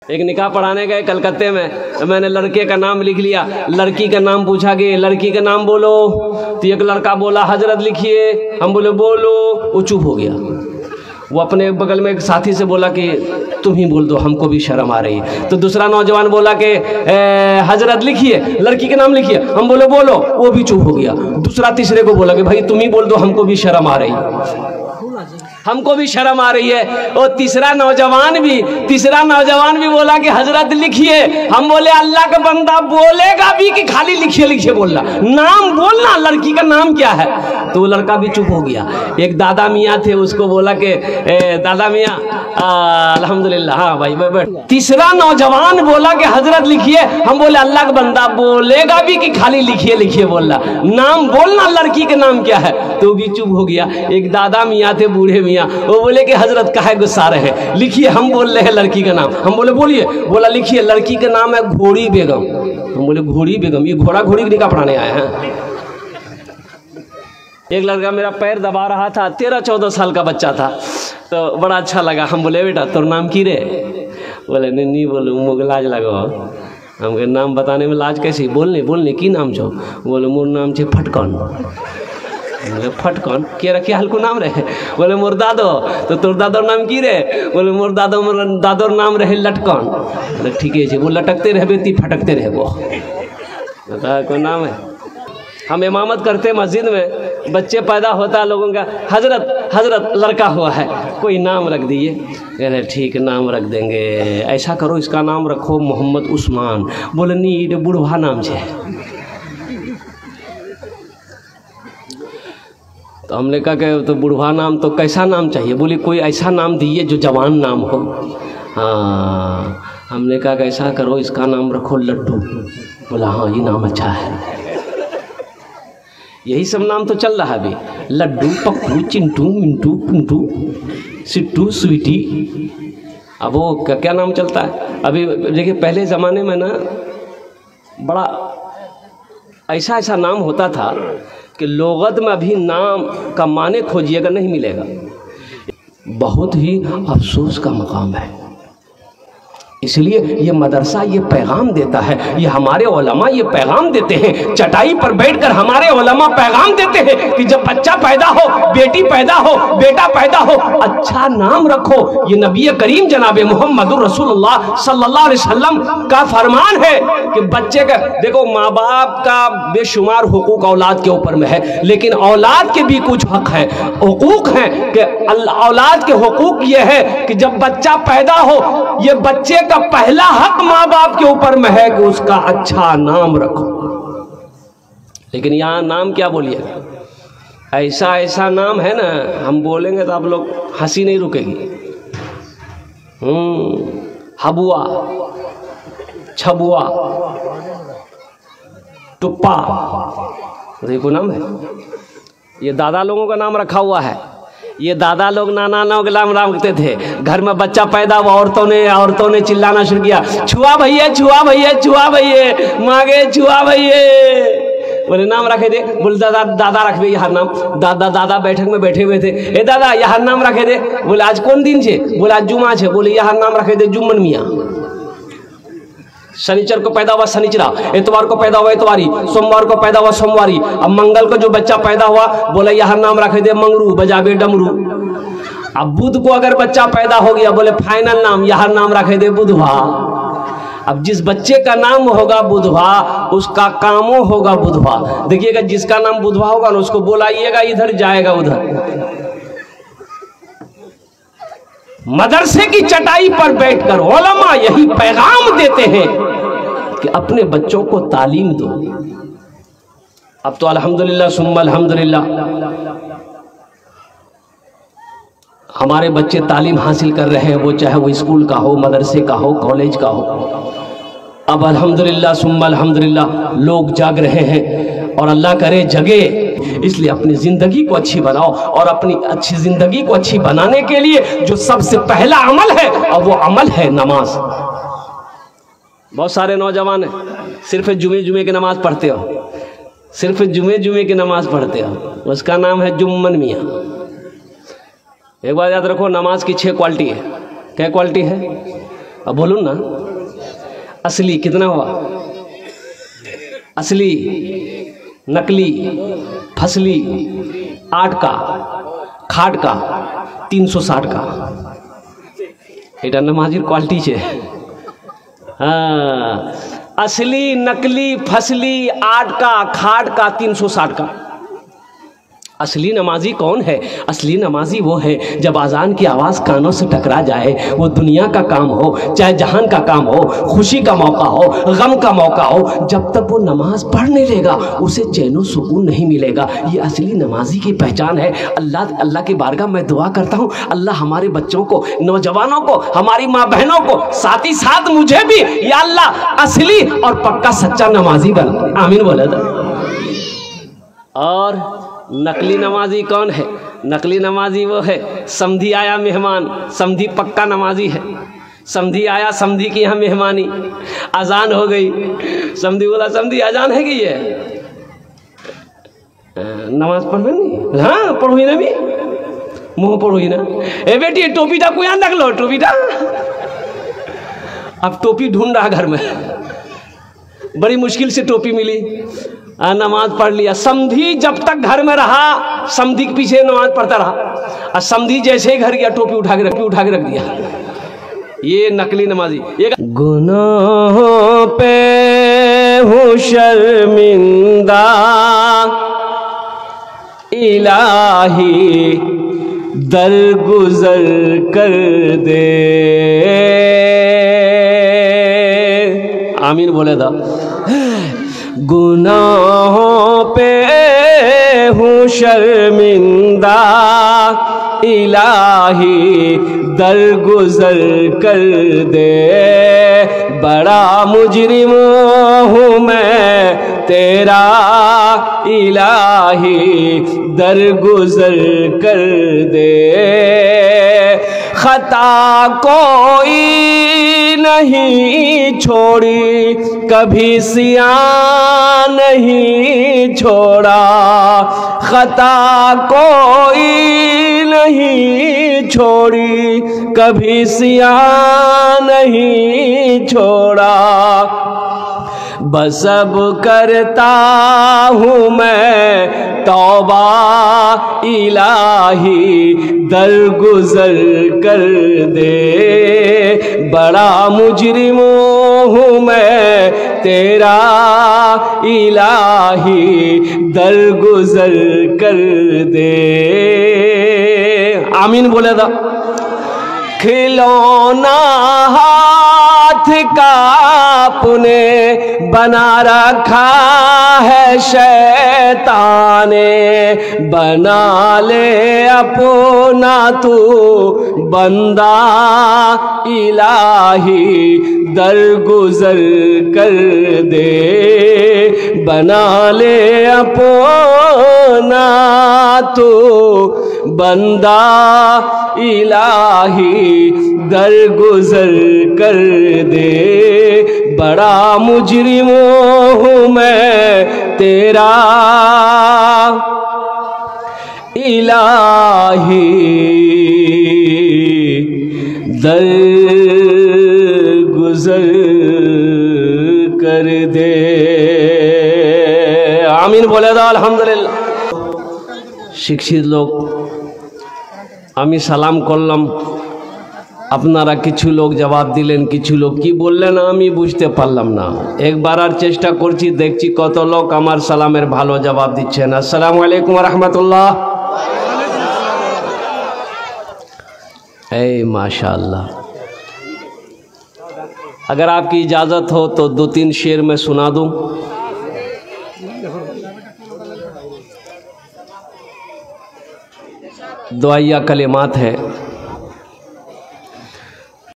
एक निकाह पढ़ाने गए कलकत्ते में, मैंने लड़के का नाम लिख लिया, लड़की का नाम पूछा कि लड़की का नाम बोलो, तो एक लड़का बोला हजरत लिखिए, हम बोले बोलो, वो चुप हो गया। वो अपने बगल में एक साथी से बोला कि तुम ही बोल दो, हमको भी शर्म आ रही है। तो दूसरा नौजवान बोला कि हजरत लिखिए, लड़की का नाम लिखिए, हम बोले बोलो, वो भी चुप हो गया। दूसरा तीसरे को बोला कि भाई तुम ही बोल दो, हमको भी शर्म आ रही है, हमको भी शर्म आ रही है। और तीसरा नौजवान भी बोला कि हजरत लिखिए, हम बोले अल्लाह का बंदा बोलेगा भी कि खाली लिखिए लिखिए बोलना, नाम बोलना, लड़की का नाम क्या है। तो वो लड़का भी चुप हो गया। एक दादा मियाँ थे, उसको बोला कि दादा मियाँ अल्हम्दुलिल्लाह, हाँ भाई बैठ। तीसरा नौजवान बोला कि हजरत लिखिए, हम बोले अल्लाह का बंदा बोलेगा भी कि खाली लिखिए लिखिए बोलना, नाम बोलना, लड़की का नाम क्या है। तो भी चुप हो गया। एक दादा मियाँ थे, बूढ़े मियाँ, वो बोले कि हजरत काहे गुस्सा रहे, लिखिए, हम बोल रहे हैं लड़की का नाम। हम बोले बोलिए, बोला लिखिए, लड़की का नाम है घोड़ी बेगम। हम बोले घोड़ी बेगम, ये घोड़ा घोड़ी की निकाह पढ़ाने आए हैं। एक लड़का मेरा पैर दबा रहा था, 13-14 साल का बच्चा था, तो बड़ा अच्छा लगा। हम बोले बेटा तोर नाम की रे, बोले नहीं बोलूँ, मुझे लाज लगो। हमके नाम बताने में लाज कैसी, बोलने की नाम छो, बोले मोर नाम छे फटकन। बोले फटकन के रखे हल्को नाम रहे, बोले मोर दादो, तो तोर दादोर नाम की रे, बोले मोर दादोर नाम रहे लटकन। बोले ठीक है, वो लटकते रहे ती फटकते रहे, वो बता कोई नाम है। हम इमामत करते मस्जिद में, बच्चे पैदा होता लोगों का, हजरत लड़का हुआ है, कोई नाम रख दिए। कहने ठीक नाम रख देंगे, ऐसा करो इसका नाम रखो मोहम्मद उस्मान। बोले नहीं, बुढ़वा नाम है। तो हमने कहा कि तो बुढ़वा नाम तो कैसा नाम चाहिए, बोली कोई ऐसा नाम दिए जो जवान नाम हो। हाँ, हमने कहा कि ऐसा करो इसका नाम रखो लड्डू। बोला हाँ ये नाम अच्छा है। यही सब नाम तो चल रहा है अभी, लड्डू, पप्पू, चिंटू, मिंटू, पिंटू, सिट्टू, स्वीटी। अब वो क्या नाम चलता है अभी। देखिए पहले ज़माने में ना बड़ा ऐसा नाम होता था कि लोगत में अभी नाम का माने खोजिएगा नहीं मिलेगा। बहुत ही अफसोस का मकाम है। इसलिए ये मदरसा ये पैगाम देता है, ये हमारे उलमा ये पैगाम देते हैं, चटाई पर बैठकर हमारे उलमा पैगाम देते हैं कि जब बच्चा पैदा हो, बेटी पैदा हो, बेटा पैदा हो, अच्छा नाम रखो। ये नबी करीम जनाब मोहम्मदुर रसूलुल्लाह सल्लल्लाहु अलैहि वसल्लम का फरमान है कि बच्चे का, देखो माँ बाप का बेशुमार हुकूक औलाद के ऊपर में है, लेकिन औलाद के भी कुछ हक है, हुकूक हैं कि औलाद के हुकूक ये है कि जब बच्चा पैदा हो, ये बच्चे का पहला हक माँ बाप के ऊपर में है कि उसका अच्छा नाम रखो। लेकिन यहाँ नाम क्या बोलिए, ऐसा नाम है ना, हम बोलेंगे तो आप लोग हंसी नहीं रुकेगी। हबुआ, छबुआ, टुप्पा, देखो नाम है। ये दादा लोगों का नाम रखा हुआ है। ये दादा लोग नाना लोग नाम रखते थे। घर में बच्चा पैदा हुआ, औरतों ने चिल्लाना शुरू किया, छुआ भैया, छुआ भैया, छुआ भैया, मांगे छुआ भैया। बोले नाम रखे थे, बोले दादा रख दे यह नाम। दादा बैठक में बैठे हुए थे, ए दादा यह नाम रखे थे। बोले आज कौन दिन छे, बोले आज जुमा छे। बोले यह नाम रखे थे जुम्मन मियाँ। शनिचर को पैदा हुआ शनिचरा, इतवार को पैदा हुआ इतवारी, सोमवार को पैदा हुआ सोमवारी। अब मंगल को जो बच्चा पैदा हुआ, बोले यह नाम रखे दे मंगरू, बजाबे डमरू। अब बुध को अगर बच्चा पैदा हो गया, बोले फाइनल नाम यह नाम रखे दे बुधवा। अब जिस बच्चे का नाम होगा बुधवा, उसका कामो होगा बुधवा। देखिएगा जिसका नाम बुधवा होगा ना, उसको बोलाइएगा इधर, जाएगा उधर। मदरसे की चटाई पर बैठकर उलमा यही पैगाम देते हैं कि अपने बच्चों को तालीम दो। अब तो अल्हम्दुलिल्लाह सुम्मा अल्हम्दुलिल्लाह हमारे बच्चे तालीम हासिल कर रहे हैं, वो चाहे वो स्कूल का हो, मदरसे का हो, कॉलेज का हो। अब अल्हम्दुलिल्लाह सुम्मा अल्हम्दुलिल्लाह लोग जाग रहे हैं, और अल्लाह करे जगे। इसलिए अपनी ज़िंदगी को अच्छी बनाओ, और अपनी अच्छी ज़िंदगी को अच्छी बनाने के लिए जो सबसे पहला अमल है, और वो अमल है नमाज। बहुत सारे नौजवान हैं सिर्फ जुमे की नमाज पढ़ते हो, सिर्फ जुमे की नमाज पढ़ते हो, उसका नाम है जुम्मन मियाँ। एक बात याद रखो, नमाज की 6 क्वालिटी है। क्या क्वालिटी है? अब बोलो ना, असली कितना हुआ? असली, नकली, फसली 8 का, खाट का 360 का। এটা नमाजिर क्वालिटी है। हाँ, असली, नकली, फसली 8 का, खाट का 360 का। असली नमाजी कौन है? असली नमाजी वो है जब अजान की आवाज़ कानों से टकरा जाए, वो दुनिया का काम हो चाहे जहान का काम हो, खुशी का मौका हो, गम का मौका हो, जब तक वो नमाज पढ़ नहीं लेगा उसे चैन सुकून नहीं मिलेगा। ये असली नमाजी की पहचान है। अल्लाह की बारगाह में दुआ करता हूँ, अल्लाह हमारे बच्चों को, नौजवानों को, हमारी माँ बहनों को, साथ ही साथ मुझे भी, या अल्लाह असली और पक्का सच्चा नमाजी बन। आमीन बोले तो। और नकली नमाजी कौन है? नकली नमाजी वो है, समधी आया मेहमान, समधी पक्का नमाजी है। समधी आया, समधी की यहाँ मेहमानी, अजान हो गई, समधी बोला समधी अजान है कि ये नमाज पढ़ नहीं? हाँ पढ़ो ही ना, भी मुँह पढ़ो ही ना। ए बेटी टोपीटा को यहाँ रख लो, टोपीटा। अब टोपी ढूंढ रहा घर में, बड़ी मुश्किल से टोपी मिली, नमाज पढ़ लिया। समधी जब तक घर में रहा, समधी के पीछे नमाज पढ़ता रहा, और समधी जैसे ही घर गया टोपी उठा के रख दिया। ये नकली नमाजी। गुनाहों पे हूँ शर्मिंदा, इलाही दरगुजर कर दे। आमीन बोले था। गुनाहों पे हूँ शर्मिंदा, इलाही दरगुजर कर दे। बड़ा मुजरिम हूँ मैं तेरा, इलाही दरगुजर कर दे। खता कोई नहीं छोड़ी, कभी सियान नहीं छोड़ा। खता कोई नहीं छोड़ी, कभी सियान नहीं छोड़ा। बस अब करता हूँ मैं तौबा, इलाही दरगुजर कर दे। बड़ा मुजरिम हूँ मैं तेरा, इलाही दरगुजर कर दे। आमीन बोले था। खिलौना हाथ का अपने बना रखा है शैतान ने, बना ले अपना तू बंदा, इलाही दरगुजर कर दे। बना ले अपना तू बंदा, इलाही दरगुजर कर दे। बड़ा मुजरिम हूँ मैं तेरा, इलाही दरगुजर कर दे। आमीन बोले तो अल्हम्दुलिल्लाह। शिक्षित लोग আমি সালাম করলাম, আপনারা কিছু লোক জবাব দিলেন, কিছু লোক কি বললেন আমি বুঝতে পারলাম না। একবার আর চেষ্টা করছি, দেখছি কত লোক আমার সালামের ভালো জবাব দিচ্ছেন। আসসালামু আলাইকুম ওয়া রাহমাতুল্লাহ। এই माशाअल्लाह। अगर आपकी इजाज़त हो तो 2-3 शेर मैं सुना दूं। दुआया कलिमात है।